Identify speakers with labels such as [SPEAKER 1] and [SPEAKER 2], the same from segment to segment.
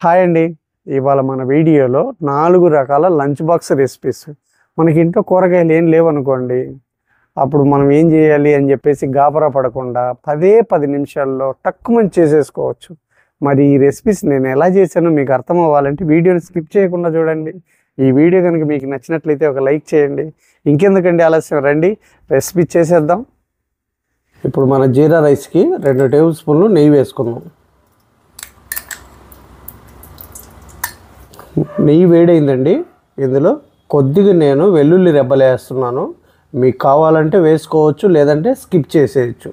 [SPEAKER 1] Hi అండి. ఇవాళ మన వీడియోలో 4 రకాల లంచ్ బాక్స్ రెసిపీస్. మనకి ఇంట్లో కూరగాయలు ఏం లేవనుకోండి, అప్పుడు మనం ఏం చేయాలి అని చెప్పేసి గాబరా పడకుండా 10 నిమిషాల్లో టక్కుమని చేసేసుకోవచ్చు. మరి ఈ రెసిపీస్ నేను ఎలా చేశానో మీకు అర్థం అవ్వాలంటే వీడియోని స్కిప్ చేయకుండా చూడండి. ఈ వీడియో కనుక మీకు నచ్చినట్లయితే ఒక లైక్ చేయండి. ఇంకెందుకండి ఆలస్యం, రండి రెసిపీ చేసేద్దాం. ఇప్పుడు మన జీరా రైస్కి 2 టేబుల్ స్పూన్లు నెయ్యి వేసుకుందాం. నెయ్యి వేడైందండి. ఇందులో కొద్దిగా నేను వెల్లుల్లి రెబ్బలు వేస్తున్నాను. మీకు కావాలంటే వేసుకోవచ్చు, లేదంటే స్కిప్ చేసేయచ్చు.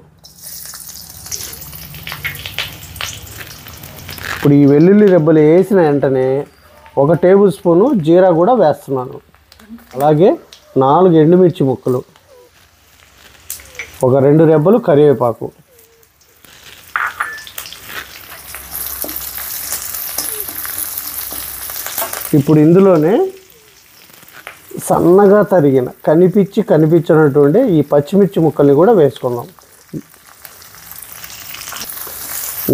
[SPEAKER 1] ఇప్పుడు ఈ వెల్లుల్లి రెబ్బలు వేసిన వెంటనే 1 టేబుల్ స్పూను జీరా కూడా వేస్తున్నాను. అలాగే 4 ఎండుమిర్చి ముక్కలు, 2 రెబ్బలు కరివేపాకు, ఇప్పుడు ఇందులోనే సన్నగా తరిగిన కనిపించినటువంటి ఈ పచ్చిమిర్చి ముక్కల్ని కూడా వేసుకుందాం.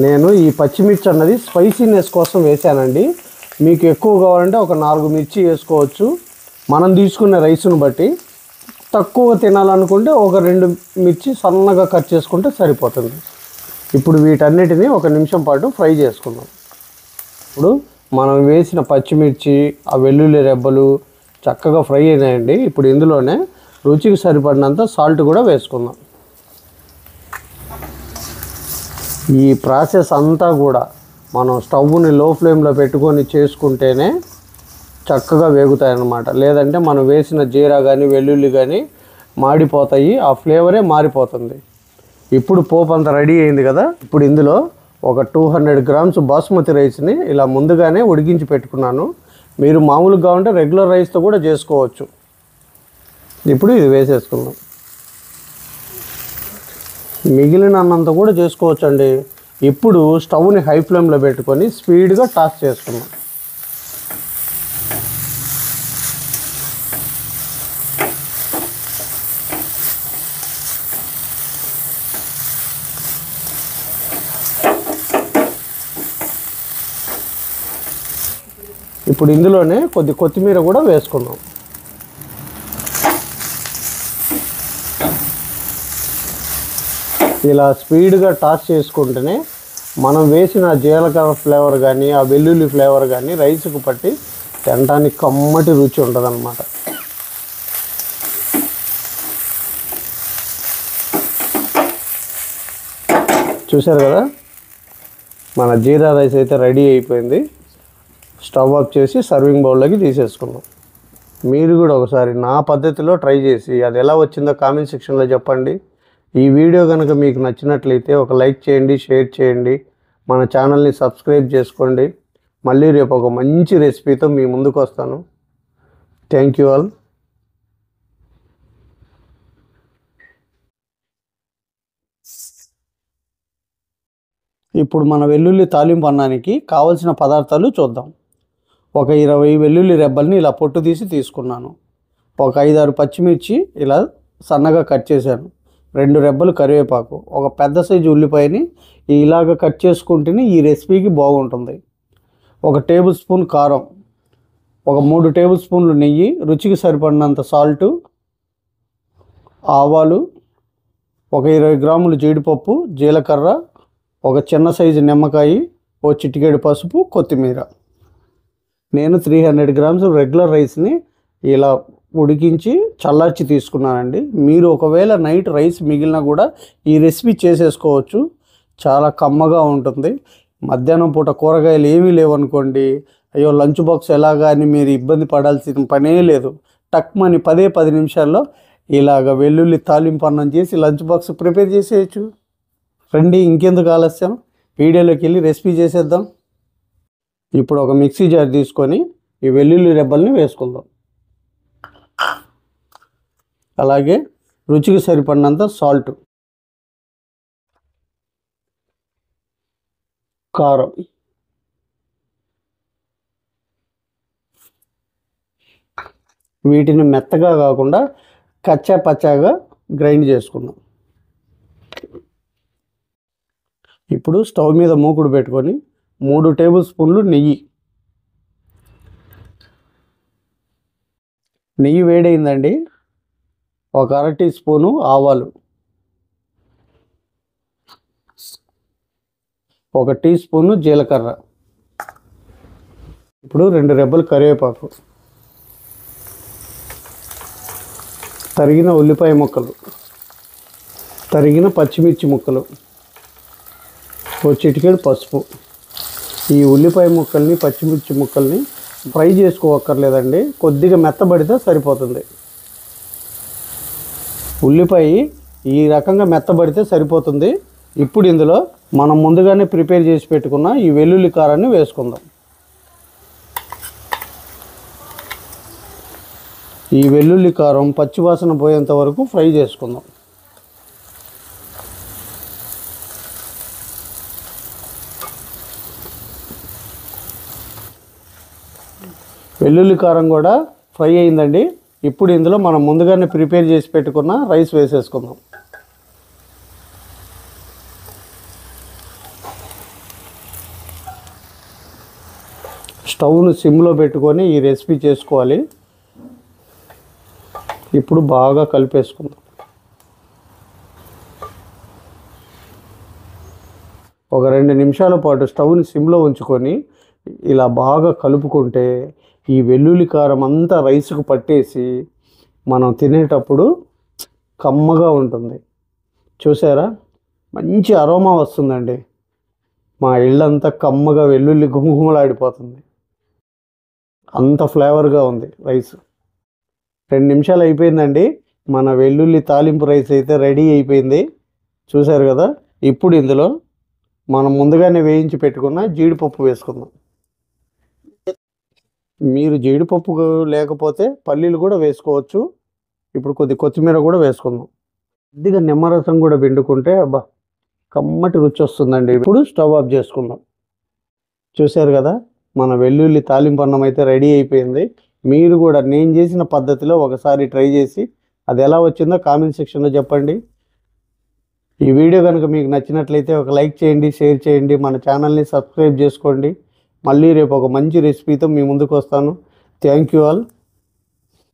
[SPEAKER 1] నేను ఈ పచ్చిమిర్చి అన్నది స్పైసీనెస్ కోసం వేసానండి. మీకు ఎక్కువ కావాలంటే 4 మిర్చి వేసుకోవచ్చు. మనం తీసుకునే రైస్ను బట్టి. తక్కువ తినాలనుకుంటే 2 మిర్చి సన్నగా కట్ చేసుకుంటే సరిపోతుంది. ఇప్పుడు వీటన్నిటిని 1 నిమిషం పాటు ఫ్రై చేసుకుందాం. ఇప్పుడు మనం వేసిన పచ్చిమిర్చి, ఆ వెల్లుల్లి రెబ్బలు చక్కగా ఫ్రై అయినాయండి. ఇప్పుడు ఇందులోనే రుచికి సరిపడినంత సాల్ట్ కూడా వేసుకుందాం. ఈ ప్రాసెస్ అంతా కూడా మనం స్టవ్ని లో ఫ్లేమ్లో పెట్టుకొని చేసుకుంటేనే చక్కగా వేగుతాయన్నమాట. లేదంటే మనం వేసిన జీరా కానీ వెల్లుల్లి కానీ మాడిపోతాయి, ఆ ఫ్లేవరే మారిపోతుంది. ఇప్పుడు పోపు అంతా రెడీ అయింది కదా. ఇప్పుడు ఇందులో 200 గ్రామ్స్ బాస్మతి రైస్ని ఇలా ముందుగానే ఉడికించి పెట్టుకున్నాను. మీరు మామూలుగా ఉంటే రెగ్యులర్ రైస్తో కూడా చేసుకోవచ్చు. ఇప్పుడు ఇది వేసేసుకుందాం. మిగిలిన అన్నంత కూడా చేసుకోవచ్చు అండి. ఇప్పుడు స్టవ్ని హై ఫ్లేమ్లో పెట్టుకొని స్పీడ్గా టాస్ చేసుకుందాం. ఇప్పుడు ఇందులోనే కొత్తిమీర కూడా వేసుకుందాం. ఇలా స్పీడ్గా టాస్ చేసుకుంటేనే మనం వేసిన జీలకర్ర ఫ్లేవర్ కానీ ఆ వెల్లుల్లి ఫ్లేవర్ కానీ రైస్కు పట్టి తినడానికి కమ్మటి రుచి ఉంటుందన్నమాట. చూసారు కదా, మన జీరా రైస్ అయితే రెడీ అయిపోయింది. స్టవ్ ఆఫ్ చేసి సర్వింగ్ బౌల్లోకి తీసేసుకుందాం. మీరు కూడా ఒకసారి నా పద్ధతిలో ట్రై చేసి అది ఎలా వచ్చిందో కామెంట్ సెక్షన్లో చెప్పండి. ఈ వీడియో కనుక మీకు నచ్చినట్లయితే ఒక లైక్ చేయండి, షేర్ చేయండి, మన ఛానల్ని సబ్స్క్రైబ్ చేసుకోండి. మళ్ళీ రేపు ఒక మంచి రెసిపీతో మీ ముందుకు వస్తాను. Thank you all. ఇప్పుడు మన వెల్లుల్లి తాలింపు అన్నానికి కావలసిన పదార్థాలు చూద్దాం. 20 వెల్లుల్లి రెబ్బల్ని ఇలా పొట్టు తీసుకున్నాను. 5-6 పచ్చిమిర్చి ఇలా సన్నగా కట్ చేశాను. 2 రెబ్బలు కరివేపాకు, ఒక పెద్ద సైజు ఉల్లిపాయని ఇలాగ కట్ చేసుకుంటేనే ఈ రెసిపీకి బాగుంటుంది. 1 టేబుల్ స్పూన్ కారం, 3 టేబుల్ స్పూన్లు నెయ్యి, రుచికి సరిపడినంత సాల్టు, ఆవాలు, 20 గ్రాములు జీడిపప్పు, జీలకర్ర, ఒక చిన్న సైజు నిమ్మకాయ, చిటికెడు పసుపు, కొత్తిమీర. నేను 300 గ్రామ్స్ రెగ్యులర్ రైస్ని ఇలా ఉడికించి చల్లార్చి తీసుకున్నానండి. మీరు ఒకవేళ నైట్ రైస్ మిగిలినా కూడా ఈ రెసిపీ చేసేసుకోవచ్చు. చాలా కమ్మగా ఉంటుంది. మధ్యాహ్నం పూట కూరగాయలు ఏమీ లేవనుకోండి, అయ్యో లంచ్ బాక్స్ ఎలాగా అని మీరు ఇబ్బంది పడాల్సిన పనే లేదు. టక్మని 10 నిమిషాల్లో ఇలాగ వెల్లుల్లి తాలింపు అన్నం చేసి లంచ్ బాక్స్ ప్రిపేర్ చేసేయచ్చు. రండి, ఇంకెందుకు ఆలస్యం, వీడియోలోకి వెళ్ళి రెసిపీ చేసేద్దాం. ఇప్పుడు ఒక మిక్సీ జార్ తీసుకొని ఈ వెల్లుల్లి రెబ్బల్ని వేసుకుందాం. అలాగే రుచికి సరిపడినంత సాల్ట్, కారం, వీటిని మెత్తగా కాకుండా కచ్చా పచ్చాగా గ్రైండ్ చేసుకుందాం. ఇప్పుడు స్టవ్ మీద మూకుడు పెట్టుకొని 3 టేబుల్ స్పూన్లు నెయ్యి. నెయ్యి వేడైందండి. ఒక అర టీ స్పూను ఆవాలు, ఒక టీ స్పూను జీలకర్ర, ఇప్పుడు 2 రెబ్బలు కరివేపాకు, తరిగిన ఉల్లిపాయ ముక్కలు, తరిగిన పచ్చిమిర్చి ముక్కలు, ఓ చిటికెడు పసుపు. ఈ ఉల్లిపాయ ముక్కల్ని పచ్చిమిర్చి ముక్కల్ని ఫ్రై చేసుకోవక్కర్లేదండి, కొద్దిగా మెత్తబడితే సరిపోతుంది. ఉల్లిపాయ ఈ రకంగా మెత్తబడితే సరిపోతుంది. ఇప్పుడు ఇందులో మనం ముందుగానే ప్రిపేర్ చేసి పెట్టుకున్న ఈ వెల్లుల్లి కారాన్ని వేసుకుందాం. ఈ వెల్లుల్లి కారం పచ్చివాసన పోయేంత వరకు ఫ్రై చేసుకుందాం. వెల్లుల్లి కారం కూడా ఫ్రై అయిందండి. ఇప్పుడు ఇందులో మనం ముందుగానే ప్రిపేర్ చేసి పెట్టుకున్న రైస్ వేసేసుకుందాం. స్టవ్ను సిమ్లో పెట్టుకొని ఈ రెసిపీ చేసుకోవాలి. ఇప్పుడు బాగా కలిపేసుకుందాం. ఒక 2 నిమిషాల పాటు స్టవ్ని సిమ్లో ఉంచుకొని ఇలా బాగా కలుపుకుంటే ఈ వెల్లుల్లి కారం అంతా రైస్కు పట్టేసి మనం తినేటప్పుడు కమ్మగా ఉంటుంది. చూసారా, మంచి అరోమా వస్తుందండి. మా ఇళ్ళంతా కమ్మగా వెల్లుల్లి గుమగుమలాడిపోతుంది. అంత ఫ్లేవర్గా ఉంది రైస్. 2 నిమిషాలు అయిపోయిందండి. మన వెల్లుల్లి తాలింపు రైస్ అయితే రెడీ అయిపోయింది. చూసారు కదా. ఇప్పుడు ఇందులో మనం ముందుగానే వేయించి పెట్టుకున్న జీడిపప్పు వేసుకుందాం. మీరు జీడిపప్పు లేకపోతే పల్లీలు కూడా వేసుకోవచ్చు. ఇప్పుడు కొత్తిమీర కూడా వేసుకుందాం. కొద్దిగా నిమ్మరసం కూడా పిండుకుంటే అబ్బా కమ్మటి రుచి వస్తుందండి. ఇప్పుడు స్టవ్ ఆఫ్ చేసుకుందాం. చూసారు కదా, మన వెల్లుల్లి తాలింపు అన్నం అయితే రెడీ అయిపోయింది. మీరు కూడా నేను చేసిన పద్ధతిలో ఒకసారి ట్రై చేసి అది ఎలా వచ్చిందో కామెంట్ సెక్షన్లో చెప్పండి. ఈ వీడియో కనుక మీకు నచ్చినట్లయితే ఒక లైక్ చేయండి, షేర్ చేయండి, మన ఛానల్ని సబ్స్క్రైబ్ చేసుకోండి. మళ్ళీ రేపు ఒక మంచి రెసిపీతో మీ ముందుకు వస్తాను. Thank you all.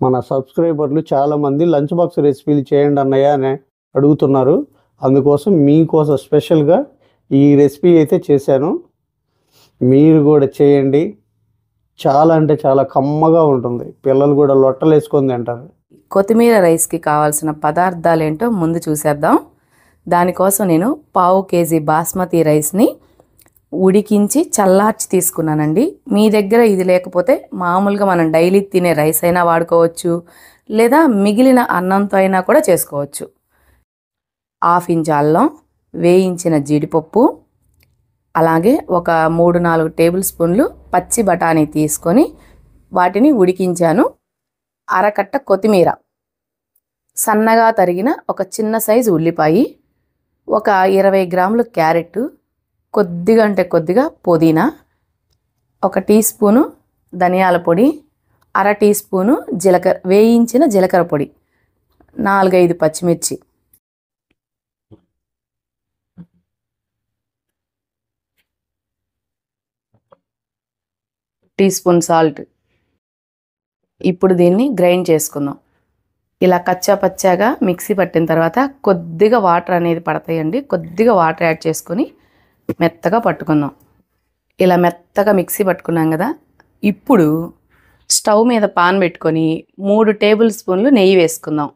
[SPEAKER 1] మన సబ్స్క్రైబర్లు చాలామంది లంచ్ బాక్స్ రెసిపీలు చేయండి అన్నయ్య అని అడుగుతున్నారు. అందుకోసం మీకోసం స్పెషల్గా ఈ రెసిపీ అయితే చేశాను. మీరు కూడా చేయండి. చాలా అంటే చాలా కమ్మగా ఉంటుంది. పిల్లలు కూడా లొట్టలు వేసుకొని తింటారు.
[SPEAKER 2] కొత్తిమీర రైస్కి కావాల్సిన పదార్థాలు ఏంటో ముందు చూసేద్దాం. దానికోసం నేను 1/2 కేజీ బాస్మతి రైస్ని ఉడికించి చల్లార్చి తీసుకున్నానండి. మీ దగ్గర ఇది లేకపోతే మామూలుగా మనం డైలీ తినే రైస్ అయినా వాడుకోవచ్చు, లేదా మిగిలిన అన్నంతో అయినా కూడా చేసుకోవచ్చు. 1/2 ఇంచ్ అల్లం, వేయించిన జీడిపప్పు, అలాగే ఒక 3-4 టేబుల్ స్పూన్లు పచ్చి బఠానీ తీసుకొని వాటిని ఉడికించాను. అరకట్ట కొత్తిమీర, సన్నగా తరిగిన ఒక చిన్న సైజు ఉల్లిపాయ, ఒక 20 గ్రాములు క్యారెట్, కొద్దిగా అంటే కొద్దిగా పుదీనా, 1 టీ స్పూను ధనియాల పొడి, అర టీ స్పూను వేయించిన జీలకర్ర పొడి, 4-5 పచ్చిమిర్చి, టీ స్పూన్ సాల్ట్. ఇప్పుడు దీన్ని గ్రైండ్ చేసుకుందాం. ఇలా కచ్చా పచ్చాగా మిక్సీ పట్టిన తర్వాత కొద్దిగా వాటర్ అనేది పడతాయండి. కొద్దిగా వాటర్ యాడ్ చేసుకొని మెత్తగా పట్టుకుందాం. ఇలా మెత్తగా మిక్సీ పట్టుకున్నాం కదా. ఇప్పుడు స్టవ్ మీద పాన్ పెట్టుకొని 3 టేబుల్ స్పూన్లు నెయ్యి వేసుకుందాం.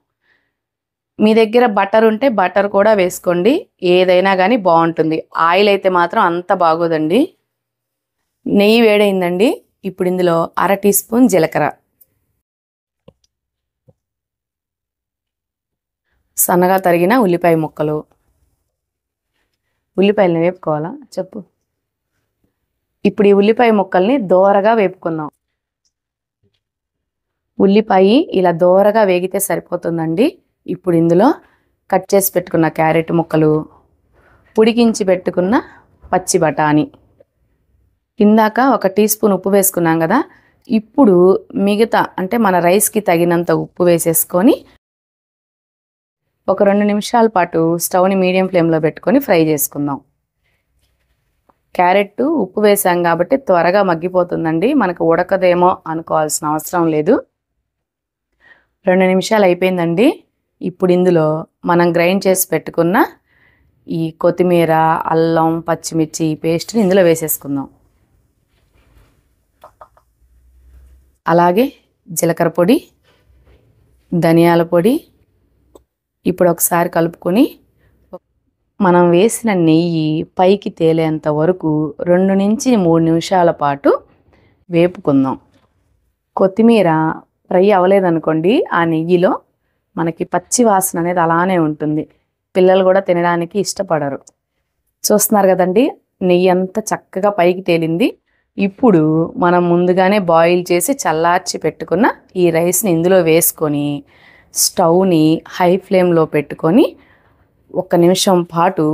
[SPEAKER 2] మీ దగ్గర బటర్ ఉంటే బటర్ కూడా వేసుకోండి, ఏదైనా కానీ బాగుంటుంది. ఆయిల్ అయితే మాత్రం అంత బాగోదండి. నెయ్యి వేడైందండి. ఇప్పుడు ఇందులో అర టీ స్పూన్ జీలకర్ర, సన్నగా తరిగిన ఉల్లిపాయ ముక్కలు. ఉల్లిపాయలని వేపుకోవాలా చెప్పు. ఇప్పుడు ఈ ఉల్లిపాయ ముక్కల్ని దోరగా వేపుకుందాం. ఉల్లిపాయ ఇలా దోరగా వేగితే సరిపోతుందండి. ఇప్పుడు ఇందులో కట్ చేసి పెట్టుకున్న క్యారెట్ ముక్కలు, ఉడికించి పెట్టుకున్న పచ్చి బఠానీ, ఇందాక 1 టీ స్పూన్ ఉప్పు వేసుకున్నాం కదా. ఇప్పుడు మిగతా అంటే మన రైస్కి తగినంత ఉప్పు వేసేసుకొని ఒక 2 నిమిషాల పాటు స్టవ్ని మీడియం ఫ్లేమ్లో పెట్టుకొని ఫ్రై చేసుకుందాం. క్యారెట్ ఉప్పు వేసాం కాబట్టి త్వరగా మగ్గిపోతుందండి. మనకు ఉడకదేమో అనుకోవాల్సిన అవసరం లేదు. 2 నిమిషాలు అయిపోయిందండి. ఇప్పుడు ఇందులో మనం గ్రైండ్ చేసి పెట్టుకున్న ఈ కొత్తిమీర, అల్లం, పచ్చిమిర్చి పేస్ట్ని ఇందులో వేసేసుకుందాం. అలాగే జీలకర్ర పొడి, ధనియాల పొడి. ఇప్పుడు ఒకసారి కలుపుకొని మనం వేసిన నెయ్యి పైకి తేలేంత వరకు 2 నుంచి 3 నిమిషాల పాటు వేపుకుందాం. కొత్తిమీర ఫ్రై అవ్వలేదనుకోండి, ఆ నెయ్యిలో మనకి పచ్చి వాసన అనేది అలానే ఉంటుంది. పిల్లలు కూడా తినడానికి ఇష్టపడరు. చూస్తున్నారు కదండి, నెయ్యి అంతా చక్కగా పైకి తేలింది. ఇప్పుడు మనం ముందుగానే బాయిల్ చేసి చల్లార్చి పెట్టుకున్న ఈ రైస్ని ఇందులో వేసుకొని స్టవ్ని హై ఫ్లేమ్లో పెట్టుకొని 1 నిమిషం పాటు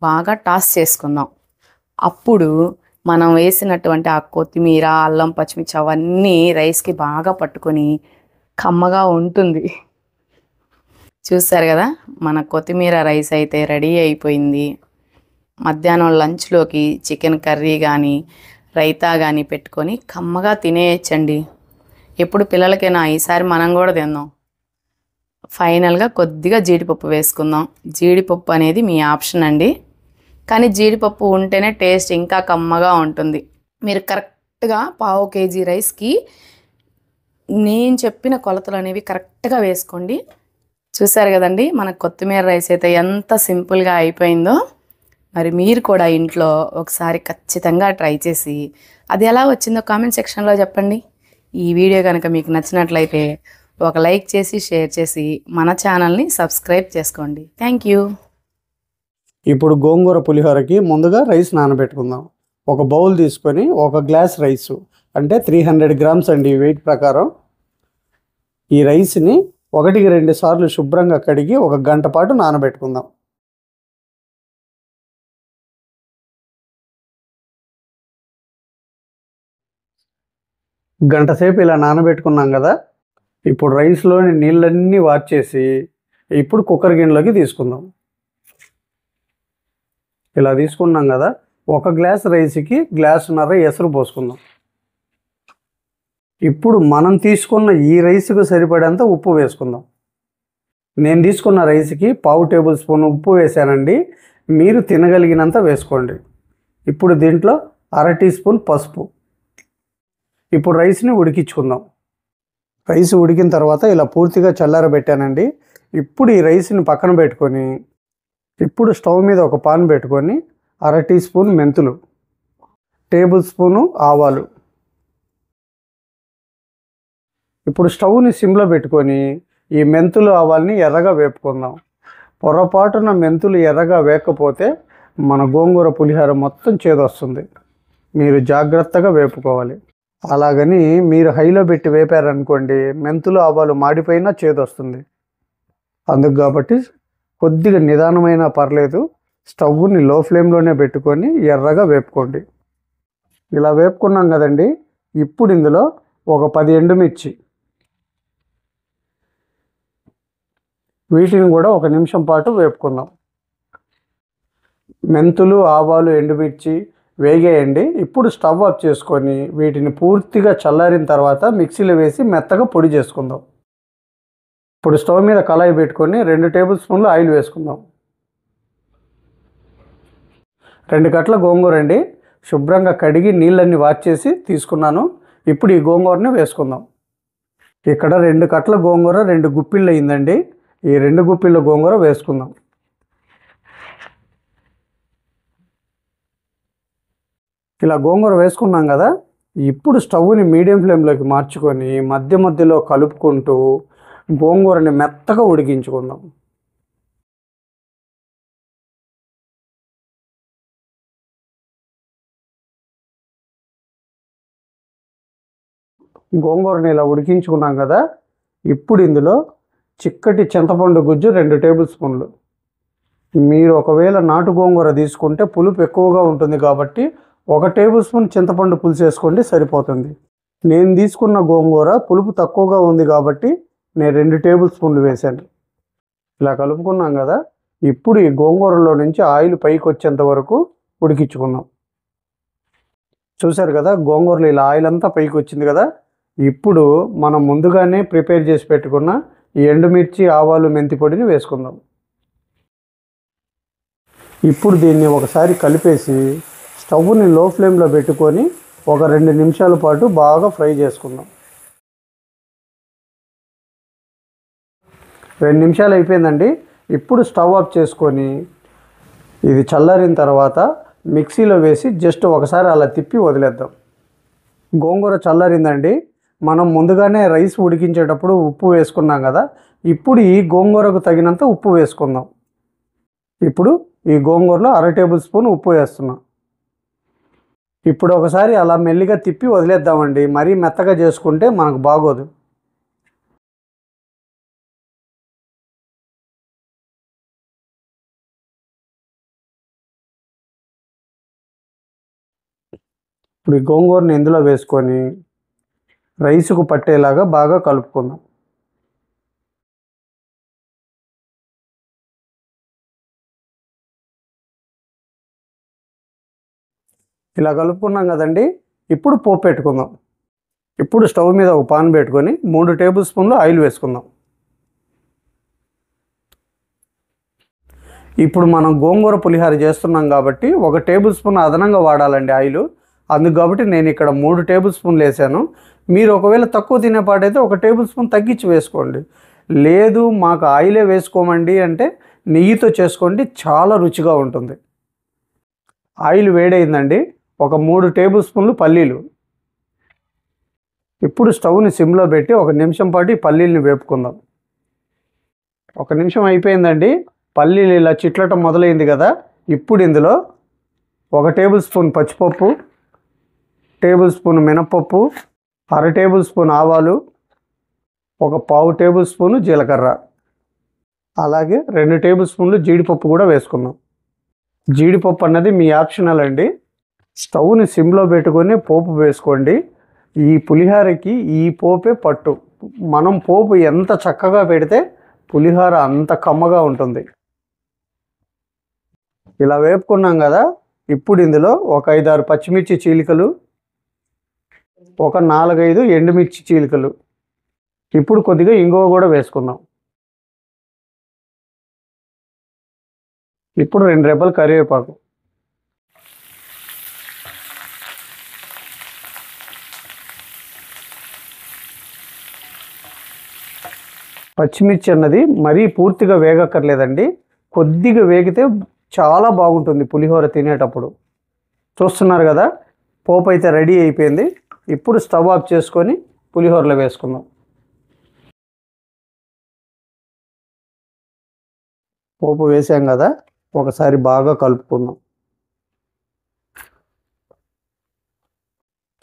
[SPEAKER 2] బాగా టాస్ చేసుకుందాం. అప్పుడు మనం వేసినటువంటి ఆ కొత్తిమీర, అల్లం, పచ్చిమిర్చి అవన్నీ రైస్కి బాగా పట్టుకొని కమ్మగా ఉంటుంది. చూస్తారు కదా, మన కొత్తిమీర రైస్ అయితే రెడీ అయిపోయింది. మధ్యాహ్నం లంచ్లోకి చికెన్ కర్రీ కానీ రైతా కానీ పెట్టుకొని కమ్మగా తినేయచ్చండి. ఎప్పుడు పిల్లలకైనా ఈసారి మనం కూడా తిందాం. ఫైనల్గా కొద్దిగా జీడిపప్పు వేసుకుందాం. జీడిపప్పు అనేది మీ ఆప్షన్ అండి, కానీ జీడిపప్పు ఉంటేనే టేస్ట్ ఇంకా కమ్మగా ఉంటుంది. మీరు కరెక్ట్గా 1/2 కేజీ రైస్కి నేను చెప్పిన కొలతలు అనేవి కరెక్ట్గా వేసుకోండి. చూసారు కదండి, మన కొత్తిమీర రైస్ అయితే ఎంత సింపుల్గా అయిపోయిందో. మరి మీరు కూడా ఇంట్లో ఒకసారి ఖచ్చితంగా ట్రై చేసి అది ఎలా వచ్చిందో కామెంట్ సెక్షన్లో చెప్పండి. ఈ వీడియో కనుక మీకు నచ్చినట్లయితే ఒక లైక్ చేసి షేర్ చేసి మన ఛానల్ని సబ్స్క్రైబ్ చేసుకోండి. Thank you.
[SPEAKER 1] ఇప్పుడు గోంగూర పులిహోరకి ముందుగా రైస్ నానబెట్టుకుందాం. ఒక బౌల్ తీసుకొని 1 గ్లాస్ రైసు అంటే 300 గ్రామ్స్ అండి వెయిట్ ప్రకారం. ఈ రైస్ని 1-2 సార్లు శుభ్రంగా కడిగి 1 గంట పాటు నానబెట్టుకుందాం. గంట సేపు ఇలా నానబెట్టుకున్నాం కదా. ఇప్పుడు రైస్లోని నీళ్ళన్నీ వార్చేసి ఇప్పుడు కుక్కర్ గిన్నెలోకి తీసుకుందాం. ఇలా తీసుకున్నాం కదా, 1 గ్లాస్ రైస్కి 1.5 గ్లాసున్నర ఎసరు పోసుకుందాం. ఇప్పుడు మనం తీసుకున్న ఈ రైస్కు సరిపడేంత ఉప్పు వేసుకుందాం. నేను తీసుకున్న రైస్కి 1/2 టేబుల్ స్పూన్ ఉప్పు వేసానండి. మీరు తినగలిగినంత వేసుకోండి. ఇప్పుడు దీంట్లో 1/2 టీ స్పూన్ పసుపు. ఇప్పుడు రైస్ని ఉడికించుకుందాం. రైస్ ఉడికిన తర్వాత ఇలా పూర్తిగా చల్లారబెట్టానండి. ఇప్పుడు ఈ రైస్ని పక్కన పెట్టుకొని ఇప్పుడు స్టవ్ మీద ఒక పాన్ పెట్టుకొని 1/2 టీ స్పూన్ మెంతులు, 1 టేబుల్ స్పూను ఆవాలు. ఇప్పుడు స్టవ్ని సిమ్లో పెట్టుకొని ఈ మెంతులు ఆవాల్ని ఎర్రగా వేపుకుందాం. పొరపాటున మెంతులు ఎర్రగా వేయకపోతే మన గోంగూర పులిహోర మొత్తం చేదొస్తుంది. మీరు జాగ్రత్తగా వేపుకోవాలి. అలాగని మీరు హైలో పెట్టి వేపారనుకోండి, మెంతులు ఆవాలు మాడిపోయినా చేదొస్తుంది. అందుకు కాబట్టి కొద్దిగా నిదానమైనా పర్లేదు, స్టవ్ని లో ఫ్లేమ్లోనే పెట్టుకొని ఎర్రగా వేపుకోండి. ఇలా వేపుకున్నాం కదండి. ఇప్పుడు ఇందులో ఒక 10 ఎండుమిర్చి, వీటిని కూడా 1 నిమిషం పాటు వేపుకుందాం. మెంతులు, ఆవాలు, ఎండుమిర్చి వేగేయండి. ఇప్పుడు స్టవ్ ఆఫ్ చేసుకొని వీటిని పూర్తిగా చల్లారిన తర్వాత మిక్సీలో వేసి మెత్తగా పొడి చేసుకుందాం. ఇప్పుడు స్టవ్ మీద కళాయి పెట్టుకొని 2 టేబుల్ స్పూన్లు ఆయిల్ వేసుకుందాం. 2 కట్టల గోంగూర అండి, శుభ్రంగా కడిగి నీళ్ళన్నీ వార్చేసి తీసుకున్నాను. ఇప్పుడు ఈ గోంగూరని వేసుకుందాం. ఇక్కడ 2 కట్టల గోంగూర 2 గుప్పిళ్ళు అయిందండి. ఈ 2 గుప్పిళ్ళ గోంగూర వేసుకుందాం. ఇలా గోంగూర వేసుకున్నాం కదా. ఇప్పుడు స్టవ్ని మీడియం ఫ్లేమ్లోకి మార్చుకొని మధ్య మధ్యలో కలుపుకుంటూ గోంగూరని మెత్తగా ఉడికించుకుందాం. గోంగూరని ఇలా ఉడికించుకున్నాం కదా. ఇప్పుడు ఇందులో చిక్కటి చింతపండు గుజ్జు 2 టేబుల్ స్పూన్లు. మీరు ఒకవేళ నాటు గోంగూర తీసుకుంటే పులుపు ఎక్కువగా ఉంటుంది కాబట్టి 1 టేబుల్ స్పూన్ చింతపండు పులుసు వేసుకోండి, సరిపోతుంది. నేను తీసుకున్న గోంగూర పులుపు తక్కువగా ఉంది కాబట్టి నేను 2 టేబుల్ స్పూన్లు వేశాను. ఇలా కలుపుకున్నాం కదా. ఇప్పుడు ఈ గోంగూరలో నుంచి ఆయిల్ పైకి వచ్చేంత వరకు ఉడికించుకుందాం. చూసారు కదా, గోంగూరలో ఇలా ఆయిల్ అంతా పైకి వచ్చింది కదా. ఇప్పుడు మనం ముందుగానే ప్రిపేర్ చేసి పెట్టుకున్న ఈ ఎండుమిర్చి, ఆవాలు, మెంతి పొడిని వేసుకుందాం. ఇప్పుడు దీన్ని ఒకసారి కలిపేసి స్టవ్ని లో ఫ్లేమ్లో పెట్టుకొని ఒక 2 నిమిషాల పాటు బాగా ఫ్రై చేసుకుందాం. 2 నిమిషాలు అయిపోయిందండి. ఇప్పుడు స్టవ్ ఆఫ్ చేసుకొని ఇది చల్లారిన తర్వాత మిక్సీలో వేసి జస్ట్ ఒకసారి అలా తిప్పి వదిలేద్దాం. గోంగూర చల్లారిందండి. మనం ముందుగానే రైస్ ఉడికించేటప్పుడు ఉప్పు వేసుకున్నాం కదా. ఇప్పుడు ఈ గోంగూరకు తగినంత ఉప్పు వేసుకుందాం. ఇప్పుడు ఈ గోంగూరలో 1/2 టేబుల్ స్పూన్ ఉప్పు వేస్తున్నాం. ఇప్పుడు ఒకసారి అలా మెల్లిగా తిప్పి వదిలేద్దామండి. మరీ మెత్తగా చేసుకుంటే మనకు బాగోదు. ఇప్పుడు ఈ గోంగూరని ఇందులో వేసుకొని రైస్కు పట్టేలాగా బాగా కలుపుకుందాం. ఇలా కలుపుకున్నాం కదండి. ఇప్పుడు పోపు పెట్టుకుందాం. ఇప్పుడు స్టవ్ మీద ఒక పాన్ పెట్టుకొని 3 టేబుల్ స్పూన్లు ఆయిల్ వేసుకుందాం. ఇప్పుడు మనం గోంగూర పులిహోర చేస్తున్నాం కాబట్టి 1 టేబుల్ స్పూన్ అదనంగా వాడాలండి ఆయిల్. అందుకు కాబట్టి నేను ఇక్కడ 3 టేబుల్ స్పూన్లు వేసాను. మీరు ఒకవేళ తక్కువ తినేపాటైతే 1 టేబుల్ స్పూన్ తగ్గించి వేసుకోండి. లేదు మాకు ఆయిలే వేసుకోమండి అంటే నెయ్యితో చేసుకోండి, చాలా రుచిగా ఉంటుంది. ఆయిల్ వేడైందండి. ఒక 3 టేబుల్ స్పూన్లు పల్లీలు. ఇప్పుడు స్టవ్ని సిమ్లో పెట్టి 1 నిమిషం పాటు ఈ పల్లీల్ని వేపుకుందాం. 1 నిమిషం అయిపోయిందండి. పల్లీలు ఇలా చిట్లటం మొదలైంది కదా. ఇప్పుడు ఇందులో 1 టేబుల్ స్పూన్ పచ్చిపప్పు, టేబుల్ స్పూన్ మినపప్పు, 1/2 టేబుల్ స్పూన్ ఆవాలు, 1/4 టేబుల్ స్పూన్ జీలకర్ర, అలాగే 2 టేబుల్ స్పూన్లు జీడిపప్పు కూడా వేసుకుందాం. జీడిపప్పు అన్నది మీ ఆప్షనల్ అండి. స్టవ్ని సిమ్లో పెట్టుకొని పోపు వేసుకోండి. ఈ పులిహోరకి ఈ పోపే పట్టు. మనం పోపు ఎంత చక్కగా పెడితే పులిహోర అంత కమ్మగా ఉంటుంది. ఇలా వేపుకున్నాం కదా. ఇప్పుడు ఇందులో ఒక 5-6 పచ్చిమిర్చి చీలికలు, ఒక 4-5 ఎండుమిర్చి చీలికలు, ఇప్పుడు కొద్దిగా ఇంగువ కూడా వేసుకుందాం. ఇప్పుడు 2 రెబ్బలు కరివేపాకు, పచ్చిమిర్చి అన్నది మరీ పూర్తిగా వేగక్కర్లేదండి. కొద్దిగా వేగితే చాలా బాగుంటుంది పులిహోర తినేటప్పుడు. చూస్తున్నారు కదా, పోపు అయితే రెడీ అయిపోయింది. ఇప్పుడు స్టవ్ ఆఫ్ చేసుకొని పులిహోరలో వేసుకుందాం. పోపు వేసాం కదా, ఒకసారి బాగా కలుపుకుందాం.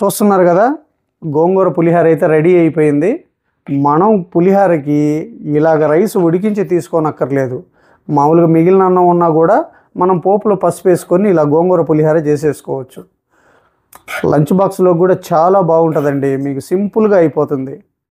[SPEAKER 1] చూస్తున్నారు కదా, గోంగూర పులిహోర అయితే రెడీ అయిపోయింది. మనం పులిహోరకి ఇలాగ రైస్ ఉడికించి తీసుకోనక్కర్లేదు. మామూలుగా మిగిలిన అన్నం ఉన్నా కూడా మనం పోపులో పసుపు వేసుకొని ఇలా గోంగూర పులిహోర చేసేసుకోవచ్చు. లంచ్ బాక్స్లో కూడా చాలా బాగుంటుందండి. మీకు సింపుల్గా అయిపోతుంది.